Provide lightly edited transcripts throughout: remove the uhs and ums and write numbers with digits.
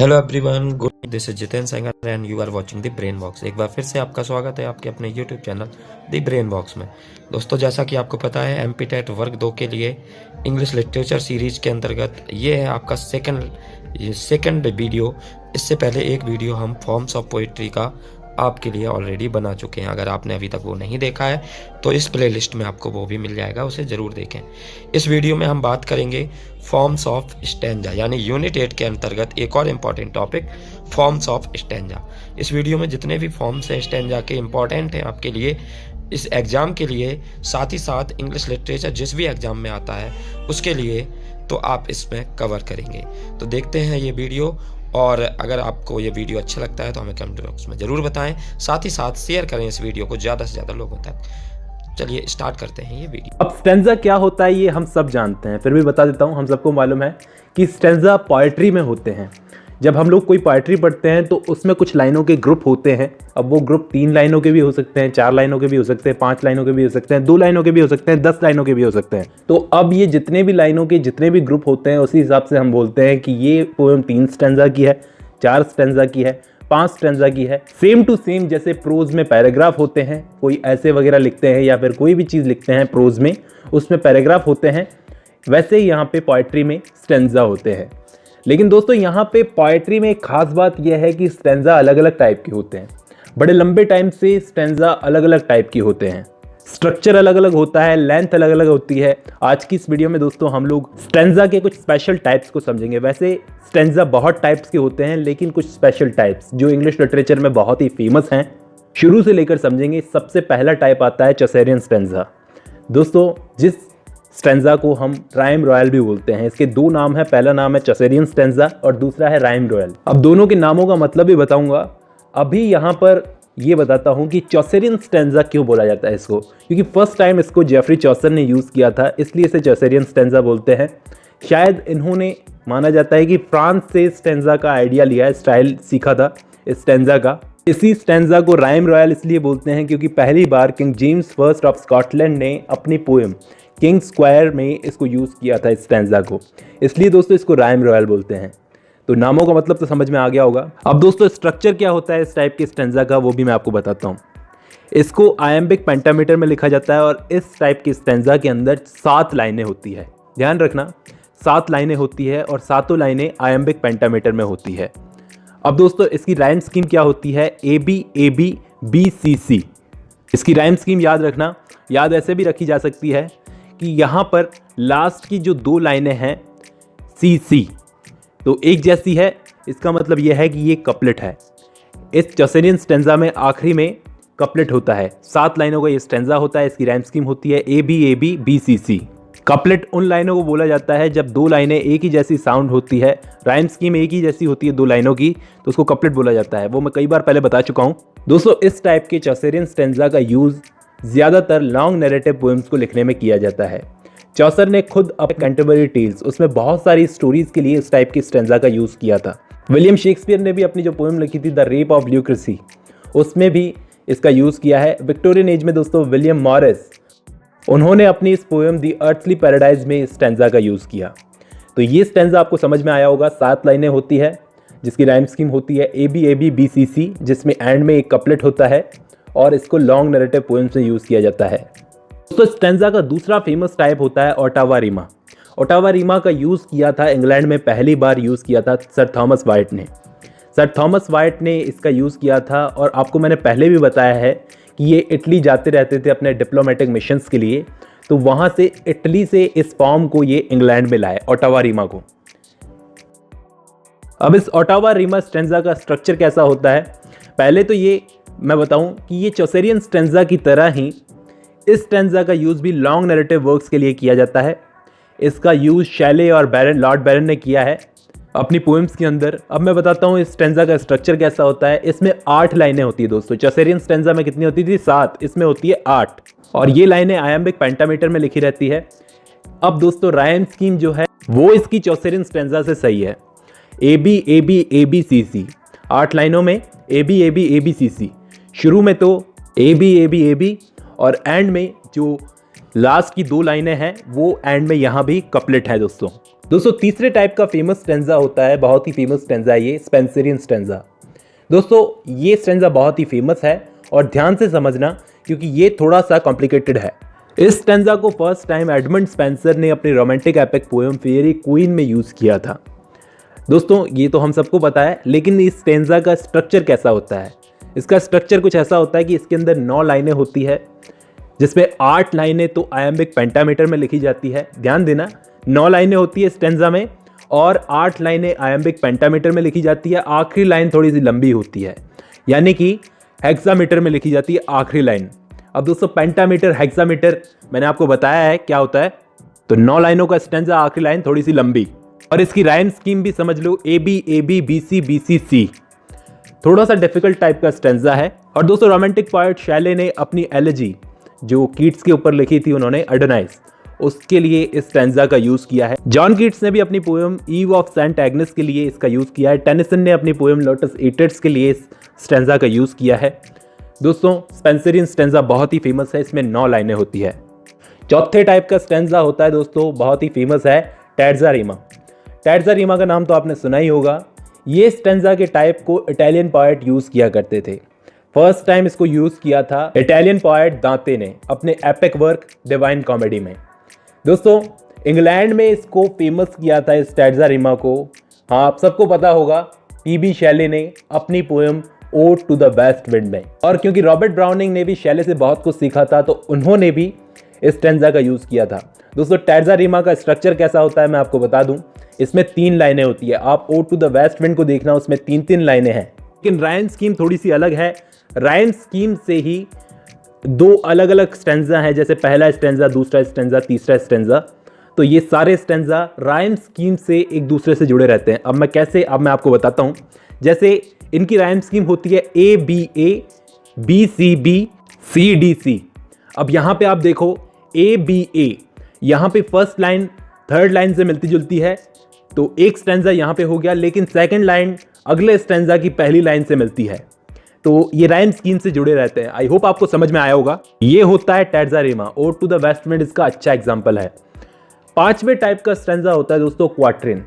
Hello everyone, good, this is Jiten Sengar and you are watching the Brain Box. एक बार फिर से आपका स्वागत है आपके अपने YouTube channel the Brain Box में। दोस्तों, जैसा कि आपको पता है, एमपी टेट वर्ग 2 के लिए इंग्लिश लिटरेचर सीरीज के अंतर्गत ये है आपका सेकंड वीडियो। इससे पहले एक वीडियो हम फॉर्म्स ऑफ पोइट्री का आपके लिए ऑलरेडी बना चुके हैं। अगर आपने अभी तक वो नहीं देखा है तो इस प्लेलिस्ट में आपको वो भी मिल जाएगा, उसे ज़रूर देखें। इस वीडियो में हम बात करेंगे फॉर्म्स ऑफ स्टैंजा, यानी यूनिट 8 के अंतर्गत एक और important topic forms of stanza. इस वीडियो में जितने भी फॉर्म्स हैं स्टैंजा के इम्पॉर्टेंट हैं आपके लिए इस एग्ज़ाम के लिए, साथ ही साथ इंग्लिश लिटरेचर जिस भी एग्ज़ाम में आता है उसके लिए, तो आप इसमें कवर करेंगे। तो देखते हैं ये वीडियो, और अगर आपको ये वीडियो अच्छा लगता है तो हमें कमेंट बॉक्स में ज़रूर बताएं। साथ ही साथ शेयर करें इस वीडियो को ज़्यादा से ज़्यादा लोगों तक। चलिए स्टार्ट करते हैं ये वीडियो। अब स्टेंजा क्या होता है ये हम सब जानते हैं, फिर भी बता देता हूँ। हम सबको मालूम है कि स्टेंजा पोएट्री में होते हैं। जब हम लोग कोई पोएट्री पढ़ते हैं तो उसमें कुछ लाइनों के ग्रुप होते हैं। अब वो ग्रुप 3 लाइनों के भी हो सकते हैं, 4 लाइनों के भी हो सकते हैं, 5 लाइनों के भी हो सकते हैं, 2 लाइनों के भी हो सकते हैं, 10 लाइनों के भी हो सकते हैं। तो अब ये जितने भी लाइनों के जितने भी ग्रुप होते हैं उसी हिसाब से हम बोलते हैं कि ये पोएम 3 स्टेंजा की है, 4 स्टेंजा की है, 5 स्टेंजा की है। सेम टू सेम जैसे प्रोज में पैराग्राफ होते हैं, कोई ऐसे वगैरह लिखते हैं या फिर कोई भी चीज़ लिखते हैं प्रोज में, उसमें पैराग्राफ होते हैं, वैसे ही यहाँ पे पोएट्री में स्टेंजा होते हैं। लेकिन दोस्तों यहाँ पे पोएट्री में एक खास बात यह है कि स्टेंजा अलग अलग टाइप के होते हैं। बड़े लंबे टाइम से स्टेंजा अलग अलग टाइप के होते हैं, स्ट्रक्चर अलग अलग होता है, लेंथ अलग अलग होती है। आज की इस वीडियो में दोस्तों हम लोग स्टेंजा के कुछ स्पेशल टाइप्स को समझेंगे। वैसे स्टेंजा बहुत टाइप्स के होते हैं, लेकिन कुछ स्पेशल टाइप्स जो इंग्लिश लिटरेचर में बहुत ही फेमस हैं, शुरू से लेकर समझेंगे। सबसे पहला टाइप आता है चौसेरियन स्टेंजा। दोस्तों, जिस स्टेंजा को हम राइम रॉयल भी बोलते हैं, इसके 2 नाम है। पहला नाम है चौसेरियन स्टेंजा और दूसरा है राइम रॉयल। अब दोनों के नामों का मतलब भी बताऊंगा। अभी यहाँ पर ये बताता हूँ कि चौसेरियन स्टेंजा क्यों बोला जाता है इसको, क्योंकि फर्स्ट टाइम इसको जेफरी चौसर ने यूज़ किया था, इसलिए इसे चौसेरियन स्टेंजा बोलते हैं। शायद इन्होंने, माना जाता है कि फ्रांस से स्टेंजा का आइडिया लिया है, स्टाइल सीखा था इस स्टेंजा का। इसी स्टेंजा को राइम रॉयल इसलिए बोलते हैं क्योंकि पहली बार King James First of Scotland ने अपनी पोएम किंग स्क्वायर में इसको यूज़ किया था, इस स्टेंजा को, इसलिए दोस्तों इसको राइम रॉयल बोलते हैं। तो नामों का मतलब तो समझ में आ गया होगा। अब दोस्तों स्ट्रक्चर क्या होता है इस टाइप के स्टेंजा का, वो भी मैं आपको बताता हूँ। इसको आयम्बिक पेंटामीटर में लिखा जाता है और इस टाइप के स्टेंजा के अंदर 7 लाइनें होती है। ध्यान रखना, 7 लाइनें होती है और 7 लाइनें आयम्बिक पेंटामीटर में होती है। अब दोस्तों इसकी राइम स्कीम क्या होती है, AB BCC। इसकी राइम स्कीम याद रखना, याद ऐसे भी रखी जा सकती है कि यहाँ पर लास्ट की जो 2 लाइनें हैं CC तो एक जैसी है। इसका मतलब यह है कि ये कपलेट है। इस चौसेरियन स्टेंजा में आखिरी में कपलेट होता है। 7 लाइनों का ये स्टेंजा होता है। इसकी राइम स्कीम होती है AB BCC। कपलेट उन लाइनों को बोला जाता है जब 2 लाइनें एक ही जैसी साउंड होती है, राइम स्कीम एक ही जैसी होती है 2 लाइनों की, तो उसको कपलेट बोला जाता है। वो मैं कई बार पहले बता चुका हूँ। दोस्तों इस टाइप के चौसेरियन स्टेंजा का यूज़ ज़्यादातर लॉन्ग नैरेटिव पोएम्स को लिखने में किया जाता है। चौसर ने खुद अपने कैंटरबरी टेल्स, उसमें बहुत सारी स्टोरीज के लिए इस टाइप की स्टेंजा का यूज़ किया था। विलियम शेक्सपियर ने भी अपनी जो पोएम लिखी थी द रेप ऑफ ल्यूक्रेसी, उसमें भी इसका यूज़ किया है। विक्टोरियन एज में दोस्तों विलियम मॉरिस, उन्होंने अपनी इस पोएम द अर्थली पैराडाइज में इस स्टेंजा का यूज़ किया। तो ये स्टेंजा आपको समझ में आया होगा। 7 लाइनें होती है जिसकी राइम स्कीम होती है AB BCC, जिसमें एंड में एक कपलेट होता है और इसको लॉन्ग नैरेटिव पोएम्स में यूज़ किया जाता है। दोस्तों स्टेंजा का दूसरा फेमस टाइप होता है ओटावा रीमा। ओटावा रीमा का यूज़ किया था इंग्लैंड में, पहली बार यूज़ किया था सर थॉमस वाइट ने। सर थॉमस वाइट ने इसका यूज़ किया था और आपको मैंने पहले भी बताया है कि ये इटली जाते रहते थे अपने डिप्लोमेटिक मिशंस के लिए, तो वहाँ से इटली से इस फॉर्म को ये इंग्लैंड में लाए, ओटावा रीमा को। अब इस ओटावा रीमा स्टेंजा का स्ट्रक्चर कैसा होता है, पहले तो ये मैं बताऊं कि ये चौसेरियन स्टेंजा की तरह ही इस स्टेंजा का यूज़ भी लॉन्ग नैरेटिव वर्क्स के लिए किया जाता है। इसका यूज़ शैले और बैरन, लॉर्ड बैरन ने किया है अपनी पोएम्स के अंदर। अब मैं बताता हूँ इस स्टेंजा का स्ट्रक्चर कैसा होता है। इसमें 8 लाइनें होती है दोस्तों। चौसेरियन स्टेंजा में कितनी होती थी, 7, इसमें होती है 8, और ये लाइनें आयम्बिक पेंटामीटर में लिखी रहती है। अब दोस्तों राइम स्कीम जो है वो इसकी चौसेरियन स्टेंजा से सही है। AB CC, 8 लाइनों में AB CC। शुरू में तो AB और एंड में जो लास्ट की 2 लाइनें हैं वो एंड में यहाँ भी कपलेट है दोस्तों। दोस्तों तीसरे टाइप का फेमस स्टैंजा होता है, बहुत ही फेमस स्टैंजा है ये, स्पेंसरियन स्टैंजा। दोस्तों ये स्टैंजा बहुत ही फेमस है और ध्यान से समझना क्योंकि ये थोड़ा सा कॉम्प्लिकेटेड है। इस स्टैंजा को फर्स्ट टाइम एडमंड स्पेंसर ने अपनी romantic epic poem fairy queen में यूज़ किया था। दोस्तों ये तो हम सबको पता है, लेकिन इस स्टैंजा का स्ट्रक्चर कैसा होता है? इसका स्ट्रक्चर कुछ ऐसा होता है कि इसके अंदर 9 लाइनें होती है, जिसमें 8 लाइनें तो आयम्बिक पेंटामीटर में लिखी जाती है। ध्यान देना, 9 लाइनें होती है स्टैंजा में और 8 लाइनें आयम्बिक पेंटामीटर में लिखी जाती है। आखिरी लाइन थोड़ी सी लंबी होती है, यानी कि हेक्सामीटर में लिखी जाती है आखिरी लाइन। अब दोस्तों पेंटामीटर, हेक्सामीटर मैंने आपको बताया है क्या होता है। तो 9 लाइनों का स्टैंजा, आखिरी लाइन थोड़ी सी लंबी, और इसकी राइम स्कीम भी समझ लो, A B A B B C B C C. थोड़ा सा डिफिकल्ट टाइप का स्टैंजा है। और दोस्तों रोमांटिक पोएट शैले ने अपनी एलेजी जो कीट्स के ऊपर लिखी थी उन्होंने, एडोनाइस, उसके लिए इस स्टैंजा का यूज किया है। जॉन कीट्स ने भी अपनी poem Eve of Saint Agnes के लिए इसका यूज किया है। टेनिसन ने अपनी पोएम लोटस ईटर्स के लिए इस स्टैंजा का यूज किया है। दोस्तों स्पेंसरियन स्टैंजा बहुत ही फेमस है, इसमें 9 लाइनें होती है। चौथे टाइप का स्टैंजा होता है दोस्तों, बहुत ही फेमस है, टैर्जा रीमा। टैर्जा रीमा का नाम तो आपने सुना ही होगा। ये स्टैंजा के टाइप को इटालियन पोएट यूज किया करते थे। फर्स्ट टाइम इसको यूज किया था इटालियन पोएट दांते ने अपने एपिक वर्क डिवाइन कॉमेडी में। दोस्तों इंग्लैंड में इसको फेमस किया था, इस टैर्जा रीमा को, हाँ आप सबको पता होगा, पीबी शैले ने अपनी poem Ode to the waste Wind में। और क्योंकि रॉबर्ट ब्राउनिंग ने भी शैले से बहुत कुछ सीखा था तो उन्होंने भी इस स्टैंजा का यूज किया था। दोस्तों टैर्जा रीमा का स्ट्रक्चर कैसा होता है मैं आपको बता दूं, इसमें 3 लाइनें होती है। आप Ode to the waste Wind को देखना, उसमें 3-3 लाइनें हैं, लेकिन राइम स्कीम थोड़ी सी अलग है। राइम स्कीम से ही 2 अलग अलग स्टैंजा हैं, जैसे पहला स्टैंजा, दूसरा स्टैंजा, तीसरा स्टैंजा। तो ये सारे स्टैंजा राइम स्कीम से एक दूसरे से जुड़े रहते हैं। अब मैं कैसे, अब मैं आपको बताता हूँ। जैसे इनकी राइम स्कीम होती है A B A, B C B, C D C. अब यहाँ पे आप देखो ए बी ए, यहाँ पे फर्स्ट लाइन थर्ड लाइन से मिलती जुलती है, तो एक स्टैंजा यहाँ पे हो गया, लेकिन सेकंड लाइन अगले स्टैंजा की पहली लाइन से मिलती है। तो ये राइम स्कीम से जुड़े रहते हैं। आई होप आपको समझ में आया होगा। ये होता है terza rima, ode to the waste wind इसका अच्छा एग्जाम्पल है। 5वें टाइप का स्टैंजा होता है दोस्तों क्वाट्रेन।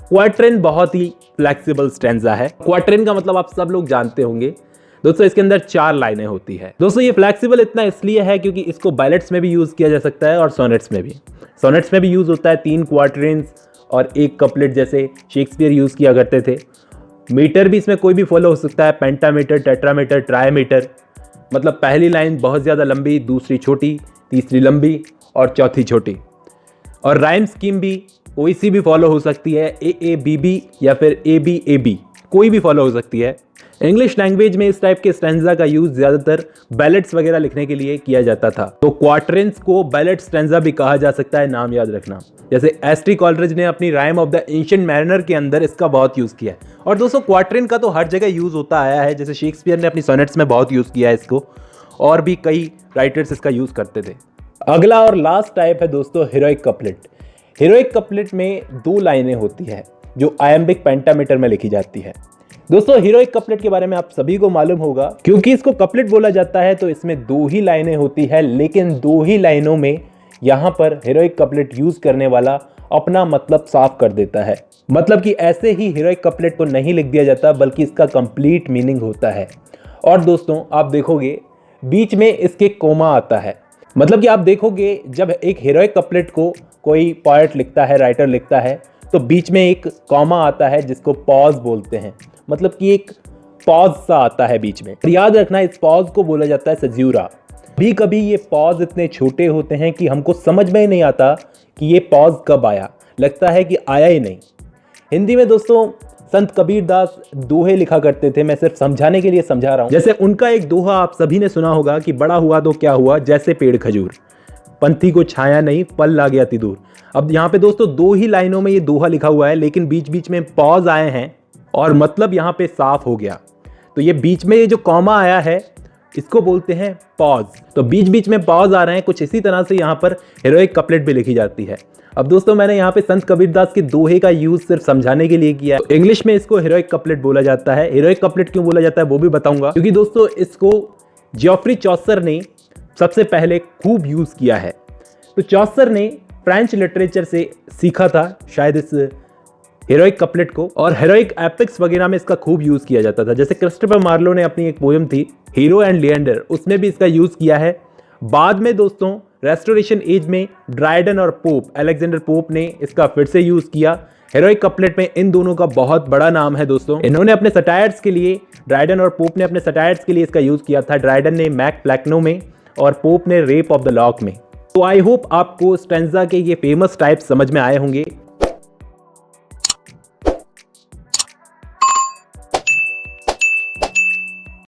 क्वाट्रेन बहुत ही फ्लेक्सिबल स्टैंजा है। क्वाट्रेन का मतलब आप सब लोग जानते होंगे दोस्तों, इसके अंदर 4 लाइनें होती है। दोस्तों ये फ्लेक्सिबल इतना इसलिए है क्योंकि इसको बैलेट्स में भी यूज किया जा सकता है और सोनेट्स में भी। सोनेट्स में भी यूज होता है 3 क्वाट्रेन्स और 1 कपलेट, जैसे शेक्सपियर यूज किया करते थे। मीटर भी इसमें कोई भी फॉलो हो सकता है, पेंटामीटर, टेट्रामीटर, ट्राईमीटर। मतलब पहली लाइन बहुत ज़्यादा लंबी, दूसरी छोटी, तीसरी लंबी और चौथी छोटी। और राइम स्कीम भी कोई सी भी फॉलो हो सकती है, ए ए बी बी या फिर ए बी, कोई भी फॉलो हो सकती है। इंग्लिश लैंग्वेज में इस टाइप के स्टैंजा का यूज ज़्यादातर बैलेट्स वगैरह लिखने के लिए किया जाता था। तो क्वाट्रेंस को बैलेट स्टैंजा भी कहा जा सकता है, नाम याद रखना। जैसे एसटी कॉलरिज ने अपनी rhyme of the ancient mariner के अंदर इसका बहुत यूज़ किया है। और दोस्तों क्वाट्रेन का तो हर जगह यूज़ होता आया है, जैसे शेक्सपियर ने अपनी सोनेट्स में बहुत यूज़ किया है इसको, और भी कई राइटर्स इसका यूज़ करते थे। अगला और लास्ट टाइप है दोस्तों हीरोइक कपलेट। हीरोइक कपलेट में 2 लाइनें होती है जो आयम्बिक पेंटामीटर में लिखी जाती है। दोस्तों हीरोइक कपलेट के बारे में आप सभी को मालूम होगा, क्योंकि इसको कपलेट बोला जाता है तो इसमें 2 ही लाइनें होती है, लेकिन 2 ही लाइनों में यहाँ पर हीरोइक कपलेट यूज करने वाला अपना मतलब साफ कर देता है। मतलब कि ऐसे ही हीरोइक कपलेट को नहीं लिख दिया जाता, बल्कि इसका कंप्लीट मीनिंग होता है। और दोस्तों आप देखोगे बीच में इसके कोमा आता है। मतलब कि आप देखोगे जब एक हीरोइक कपलेट को कोई पोएट लिखता है, राइटर लिखता है, तो बीच में एक कॉमा आता है जिसको पॉज बोलते हैं। मतलब कि एक पॉज सा आता है बीच में। याद रखना इस पॉज को बोला जाता है सेज्यूरा। कभी कभी ये पॉज इतने छोटे होते हैं कि हमको समझ में ही नहीं आता कि ये पॉज कब आया, लगता है कि आया ही नहीं। हिंदी में दोस्तों संत कबीर दास दोहे लिखा करते थे, मैं सिर्फ समझाने के लिए समझा रहा हूँ। जैसे उनका एक दोहा आप सभी ने सुना होगा कि बड़ा हुआ तो क्या हुआ, जैसे पेड़ खजूर, पंथी को छाया नहीं, पल ला गया तिदूर। अब यहाँ पे दोस्तों 2 ही लाइनों में ये दोहा लिखा हुआ है, लेकिन बीच बीच में पॉज आए हैं और मतलब यहाँ पे साफ हो गया। तो ये बीच में ये जो कॉमा आया है इसको बोलते हैं पॉज। तो बीच बीच में पॉज आ रहे हैं, कुछ इसी तरह से यहाँ पर हीरोइक कपलेट भी लिखी जाती है। अब दोस्तों मैंने यहाँ पे संत कबीरदास के दोहे का यूज सिर्फ समझाने के लिए किया है। तो इंग्लिश में इसको हीरोइक कपलेट बोला जाता है। हीरोइक कपलेट क्यों बोला जाता है वो भी बताऊंगा, क्योंकि दोस्तों इसको जॉफ्री चौसर ने सबसे पहले खूब यूज किया है। तो चौसर ने फ्रेंच लिटरेचर से सीखा था शायद इस हेरोइक कपलेट को, और हेरोइक एपिक्स वगैरह में इसका खूब यूज किया जाता था। जैसे क्रिस्टोफर मार्लो ने अपनी एक पोएम थी हीरो एंड लिएंडर, उसमें भी इसका यूज किया है। बाद में दोस्तों रेस्टोरेशन एज में ड्राइडन और पोप, अलेक्जेंडर पोप ने इसका फिर से यूज किया। हेरोइक कपलेट में इन दोनों का बहुत बड़ा नाम है दोस्तों। इन्होंने अपने सटायर्स के लिए, ड्राइडन और पोप ने अपने सटायर्स के लिए इसका यूज किया था। ड्राइडन ने मैक प्लैकनो में और पोप ने रेप ऑफ द लॉक में। तो आई होप आपको स्टेंजा के ये फेमस टाइप्स समझ में आए होंगे।